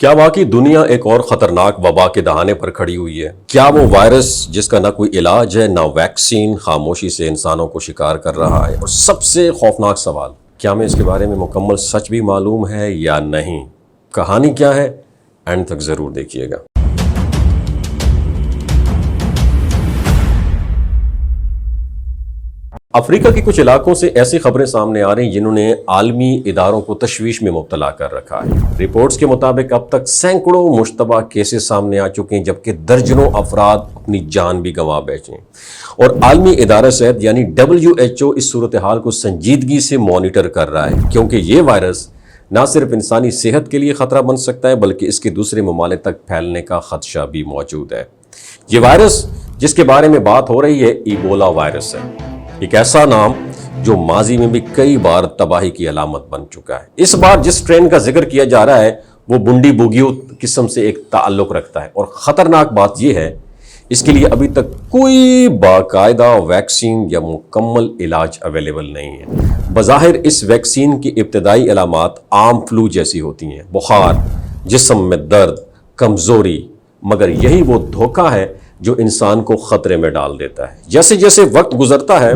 کیا واقعی دنیا ایک اور خطرناک وبا کے دہانے پر کھڑی ہوئی ہے؟ کیا وہ وائرس جس کا نہ کوئی علاج ہے نہ ویکسین خاموشی سے انسانوں کو شکار کر رہا ہے؟ اور سب سے خوفناک سوال، کیا ہمیں اس کے بارے میں مکمل سچ بھی معلوم ہے یا نہیں؟ کہانی کیا ہے؟ اینڈ تک ضرور دیکھیے گا۔ افریقہ کے کچھ علاقوں سے ایسی خبریں سامنے آ رہی ہیں جنہوں نے عالمی اداروں کو تشویش میں مبتلا کر رکھا ہے۔ رپورٹس کے مطابق اب تک سینکڑوں مشتبہ کیسز سامنے آ چکے ہیں، جبکہ درجنوں افراد اپنی جان بھی گنوا بیٹھے ہیں۔ اور عالمی ادارہ صحت یعنی WHO اس صورتحال کو سنجیدگی سے مانیٹر کر رہا ہے، کیونکہ یہ وائرس نہ صرف انسانی صحت کے لیے خطرہ بن سکتا ہے بلکہ اس کے دوسرے ممالک تک پھیلنے کا خدشہ بھی موجود ہے۔ یہ وائرس جس کے بارے میں بات ہو رہی ہے ایبولا وائرس ہے، ایک ایسا نام جو ماضی میں بھی کئی بار تباہی کی علامت بن چکا ہے۔ اس بار جس ٹرین کا ذکر کیا جا رہا ہے وہ بنڈی بوگیو قسم سے ایک تعلق رکھتا ہے، اور خطرناک بات یہ ہے اس کے لیے ابھی تک کوئی باقاعدہ ویکسین یا مکمل علاج اویلیبل نہیں ہے۔ بظاہر اس ویکسین کی ابتدائی علامات عام فلو جیسی ہوتی ہیں، بخار، جسم میں درد، کمزوری، مگر یہی وہ دھوکہ ہے جو انسان کو خطرے میں ڈال دیتا ہے۔ جیسے جیسے وقت گزرتا ہے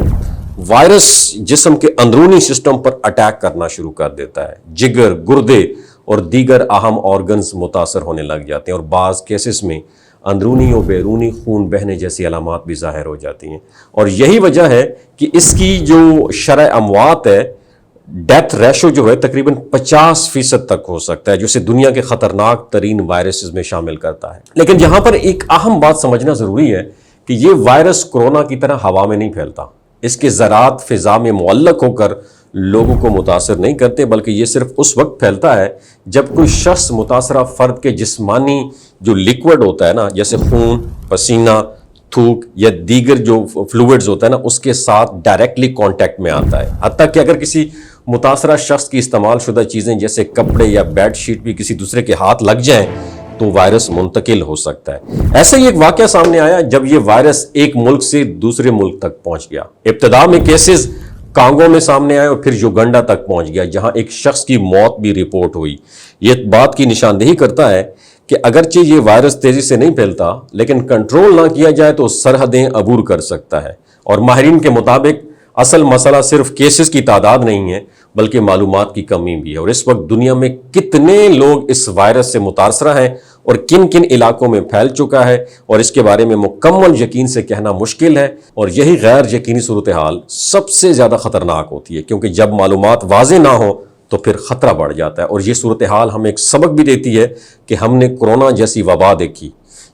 وائرس جسم کے اندرونی سسٹم پر اٹیک کرنا شروع کر دیتا ہے، جگر، گردے اور دیگر اہم آرگنز متاثر ہونے لگ جاتے ہیں، اور بعض کیسز میں اندرونی اور بیرونی خون بہنے جیسی علامات بھی ظاہر ہو جاتی ہیں۔ اور یہی وجہ ہے کہ اس کی جو شرح اموات ہے، ڈیتھ ریشو جو ہے تقریباً 50% تک ہو سکتا ہے، جو اسے دنیا کے خطرناک ترین وائرسز میں شامل کرتا ہے۔ لیکن یہاں پر ایک اہم بات سمجھنا ضروری ہے کہ یہ وائرس کورونا کی طرح ہوا میں نہیں پھیلتا۔ اس کے ذرات فضا میں معلق ہو کر لوگوں کو متاثر نہیں کرتے، بلکہ یہ صرف اس وقت پھیلتا ہے جب کوئی شخص متاثرہ فرد کے جسمانی جو لیکوڈ ہوتا ہے نا، جیسے خون، پسینہ، تھوک یا دیگر جو فلوئڈز ہوتا ہے نا، اس کے ساتھ ڈائریکٹلی کانٹیکٹ میں آتا ہے۔ حتیٰ کہ اگر کسی متاثرہ شخص کی استعمال شدہ چیزیں جیسے کپڑے یا بیڈ شیٹ بھی کسی دوسرے کے ہاتھ لگ جائیں تو وائرس منتقل ہو سکتا ہے۔ ایسا ہی ایک واقعہ سامنے آیا جب یہ وائرس ایک ملک سے دوسرے ملک تک پہنچ گیا۔ ابتدا میں کیسز کانگو میں سامنے آئے اور پھر یوگنڈا تک پہنچ گیا، جہاں ایک شخص کی موت بھی رپورٹ ہوئی۔ یہ بات کی نشاندہی کرتا ہے کہ اگرچہ یہ وائرس تیزی سے نہیں پھیلتا لیکن کنٹرول نہ کیا جائے تو سرحدیں عبور کر سکتا ہے۔ اور ماہرین کے مطابق اصل مسئلہ صرف کیسز کی تعداد نہیں ہے بلکہ معلومات کی کمی بھی ہے، اور اس وقت دنیا میں کتنے لوگ اس وائرس سے متاثرہ ہیں اور کن کن علاقوں میں پھیل چکا ہے، اور اس کے بارے میں مکمل یقین سے کہنا مشکل ہے۔ اور یہی غیر یقینی صورتحال سب سے زیادہ خطرناک ہوتی ہے، کیونکہ جب معلومات واضح نہ ہو تو پھر خطرہ بڑھ جاتا ہے۔ اور یہ صورتحال ہمیں ایک سبق بھی دیتی ہے کہ ہم نے کورونا جیسی وبا دیکھی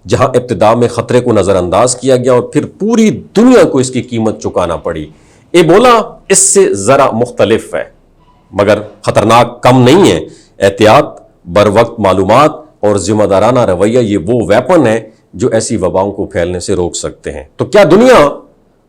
جہاں ابتدا میں خطرے کو نظر انداز کیا گیا اور پھر پوری دنیا کو اس کی قیمت چکانا پڑی۔ ایبولا اس سے ذرا مختلف ہے مگر خطرناک کم نہیں ہے۔ احتیاط، بروقت معلومات اور ذمہ دارانہ رویہ یہ وہ ویپن ہے جو ایسی وباؤں کو پھیلنے سے روک سکتے ہیں۔ تو کیا دنیا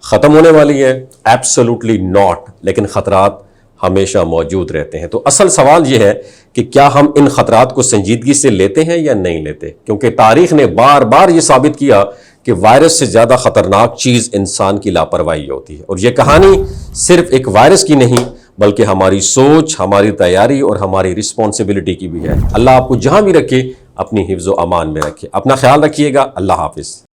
ختم ہونے والی ہے؟ ایبسولوٹلی ناٹ، لیکن خطرات ہمیشہ موجود رہتے ہیں۔ تو اصل سوال یہ ہے کہ کیا ہم ان خطرات کو سنجیدگی سے لیتے ہیں یا نہیں لیتے، کیونکہ تاریخ نے بار بار یہ ثابت کیا کہ وائرس سے زیادہ خطرناک چیز انسان کی لاپرواہی ہوتی ہے۔ اور یہ کہانی صرف ایک وائرس کی نہیں بلکہ ہماری سوچ، ہماری تیاری اور ہماری رسپانسبلٹی کی بھی ہے۔ اللہ آپ کو جہاں بھی رکھے اپنی حفظ و امان میں رکھے۔ اپنا خیال رکھیے گا۔ اللہ حافظ۔